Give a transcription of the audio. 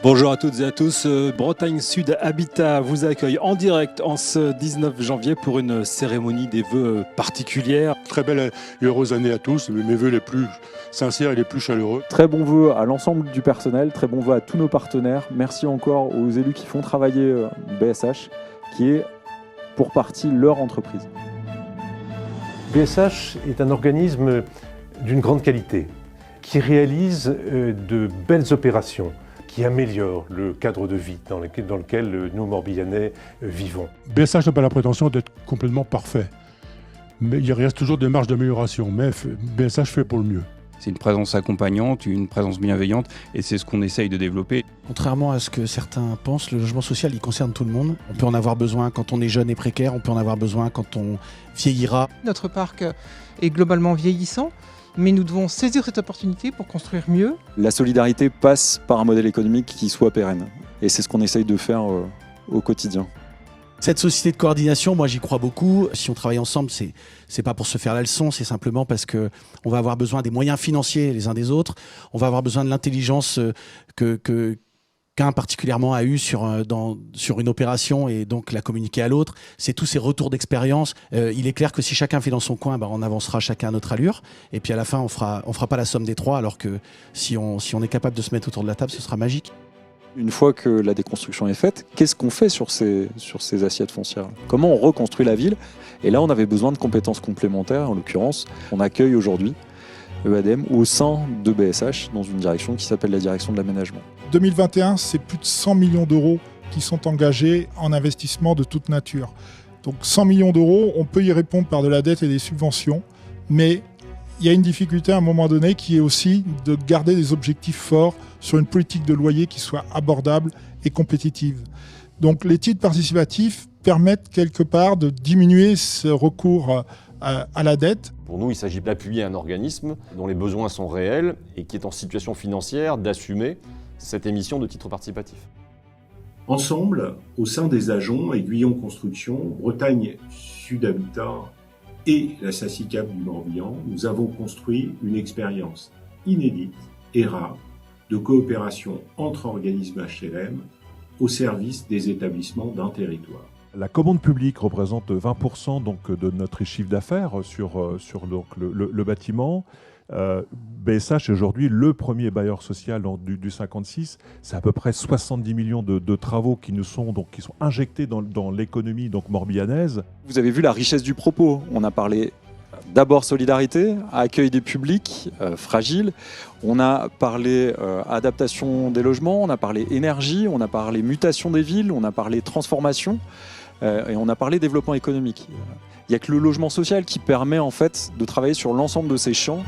Bonjour à toutes et à tous. Bretagne Sud Habitat vous accueille en direct en ce 19 janvier pour une cérémonie des vœux particulière. Très belle et heureuse année à tous, mes vœux les plus sincères et les plus chaleureux. Très bons vœux à l'ensemble du personnel, très bons vœux à tous nos partenaires. Merci encore aux élus qui font travailler BSH, qui est pour partie leur entreprise. BSH est un organisme d'une grande qualité, qui réalise de belles opérations, qui améliore le cadre de vie dans lequel nous, Morbihanais, vivons. BSH n'a pas la prétention d'être complètement parfait, mais il reste toujours des marges d'amélioration, mais BSH fait pour le mieux. C'est une présence accompagnante, une présence bienveillante, et c'est ce qu'on essaye de développer. Contrairement à ce que certains pensent, le logement social, il concerne tout le monde. On peut en avoir besoin quand on est jeune et précaire, on peut en avoir besoin quand on vieillira. Notre parc est globalement vieillissant, mais nous devons saisir cette opportunité pour construire mieux. La solidarité passe par un modèle économique qui soit pérenne. Et c'est ce qu'on essaye de faire au quotidien. Cette société de coordination, moi j'y crois beaucoup. Si on travaille ensemble, c'est pas pour se faire la leçon, c'est simplement parce que on va avoir besoin des moyens financiers les uns des autres. On va avoir besoin de l'intelligence qu'un particulièrement a eu sur une opération et donc la communiquer à l'autre. C'est tous ces retours d'expérience. Il est clair que si chacun fait dans son coin, on avancera chacun à notre allure. Et puis à la fin, on fera pas la somme des trois, alors que si on est capable de se mettre autour de la table, ce sera magique. Une fois que la déconstruction est faite, qu'est-ce qu'on fait sur ces assiettes foncières? Comment on reconstruit la ville? Et là, on avait besoin de compétences complémentaires. En l'occurrence, on accueille aujourd'hui EADM au sein de BSH dans une direction qui s'appelle la direction de l'aménagement. 2021, c'est plus de 100 millions d'euros qui sont engagés en investissement de toute nature. Donc 100 millions d'euros, on peut y répondre par de la dette et des subventions, mais il y a une difficulté à un moment donné qui est aussi de garder des objectifs forts sur une politique de loyer qui soit abordable et compétitive. Donc les titres participatifs permettent quelque part de diminuer ce recours à la dette. Pour nous, il s'agit d'appuyer un organisme dont les besoins sont réels et qui est en situation financière d'assumer cette émission de titres participatifs. Ensemble, au sein des agents Aiguillon Construction, Bretagne Sud Habitat et la SACICAP du Morbihan, nous avons construit une expérience inédite et rare de coopération entre organismes HLM au service des établissements d'un territoire. La commande publique représente 20% de notre chiffre d'affaires sur le bâtiment. BSH est aujourd'hui le premier bailleur social du 56. C'est à peu près 70 millions de travaux qui sont injectés dans l'économie morbihanaise. Vous avez vu la richesse du propos. On a parlé d'abord solidarité, accueil des publics fragiles. On a parlé adaptation des logements, on a parlé énergie, on a parlé mutation des villes, on a parlé transformation et on a parlé développement économique. Il n'y a que le logement social qui permet en fait de travailler sur l'ensemble de ces champs.